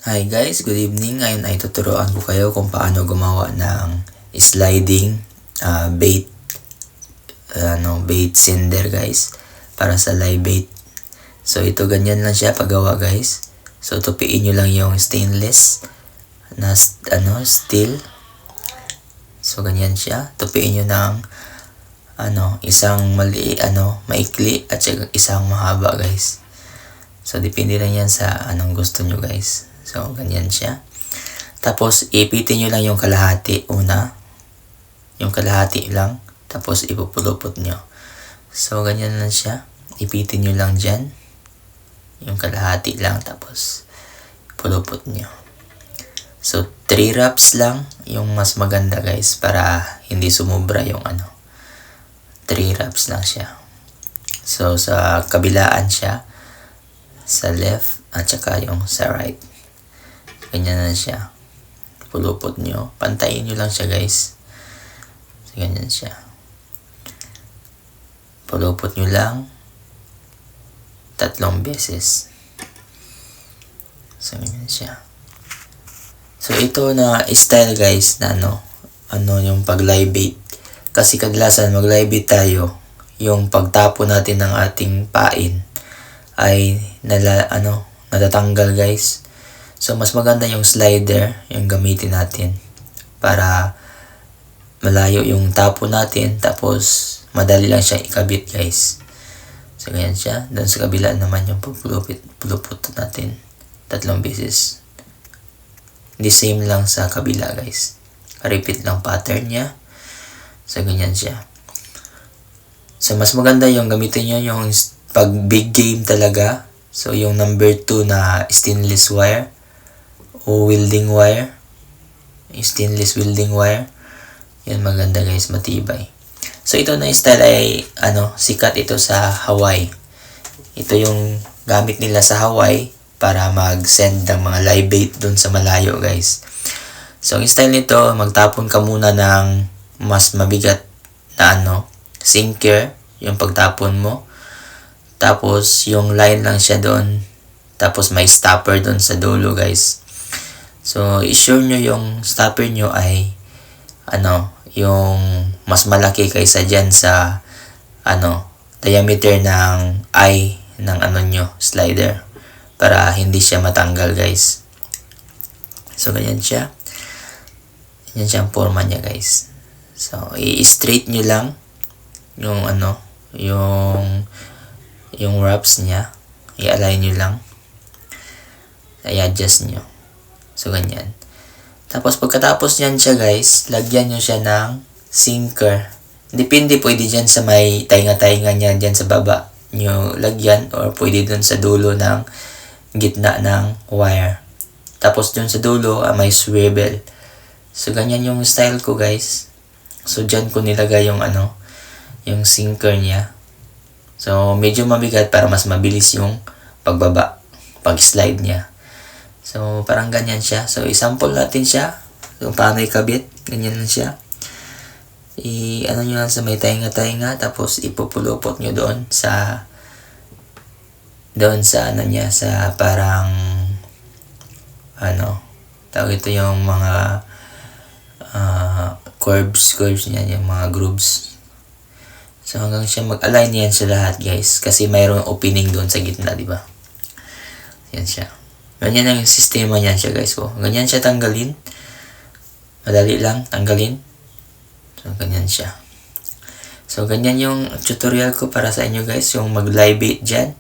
Hi guys, good evening. Ngayon ay tuturuan ko kayo kung paano gumawa ng sliding bait bait sender guys para sa live bait. So ito ganyan lang siya paggawa guys. So tupiin nyo lang yung stainless na steel. So ganyan siya. Tupiin nyo ng isang maikli at isang mahaba guys. So depende lang yan sa anong gusto nyo guys. So, ganyan siya. Tapos, ipitin nyo lang yung kalahati una. Yung kalahati lang. Tapos, ipupulupot nyo. So, ganyan lang siya. Ipitin nyo lang dyan. Yung kalahati lang. Tapos, pulupot nyo. So, 3 wraps lang. Yung mas maganda guys. Para hindi sumubra yung 3 wraps lang siya. So, sa kabilaan siya. Sa left. At saka yung sa right. Ganyan na siya. Pulupot nyo. Pantayin nyo lang siya guys. So, ganyan siya. Pulupot nyo lang. 3 beses. So, ganyan siya. So, ito na style guys na yung pag live bait. Kasi kadalasan mag live bait tayo. Yung pagtapo natin ng ating pain ay natatanggal guys. So, mas maganda yung slider, yung gamitin natin para malayo yung tapo natin, tapos madali lang siya ikabit guys. So, ganyan siya. Doon sa kabila naman yung pulupot natin 3 beses. The same lang sa kabila guys. Repeat lang pattern niya. So, ganyan siya. So, mas maganda yung gamitin nyo yung pag big game talaga. So, yung number 2 na stainless wire. O welding wire, stainless welding wire. Yan maganda guys, matibay. So ito na style ay sikat ito sa Hawaii. Ito yung gamit nila sa Hawaii para mag-send ng mga live bait doon sa malayo guys. So ang style nito, magtapon ka muna ng mas mabigat na sinker, yung pagtapon mo. Tapos yung line lang siya doon. Tapos may stopper doon sa dulo guys. So, i-sure nyo yung stopper nyo ay yung mas malaki kaysa dyan sa diameter ng eye ng nyo, slider, para hindi siya matanggal guys. So, ganyan siya. Ganyan siya ang forma niya guys. So, i-straight nyo lang yung yung wraps niya. I-align nyo lang. I-adjust nyo. So, ganyan. Tapos, pagkatapos nyan siya, guys, lagyan nyo siya ng sinker. Depende, pwede dyan sa may tainga-tainga niya, dyan sa baba nyo lagyan, or pwede dun sa dulo ng gitna ng wire. Tapos, dun sa dulo, may swivel. So, ganyan yung style ko, guys. So, dyan ko nilagay yung yung sinker niya. So, medyo mabigat para mas mabilis yung pagbaba, pag-slide niya. So, parang ganyan siya. So, i-sample natin siya. So, paano ikabit. Ganyan lang siya. Nyo lang sa may tainga-tainga. Tapos, ipupulupot nyo doon sa niya, sa parang tawag ito yung mga curves niya, yung mga grooves. So, hanggang siya mag-align yan sa lahat guys. Kasi mayroong opening doon sa gitna, di ba? Yan siya. Ganyan ang sistema niyan siya guys ko. Ganyan siya tanggalin. Madali lang tanggalin. So, ganyan siya. So, ganyan yung tutorial ko para sa inyo guys. Yung mag live bait dyan.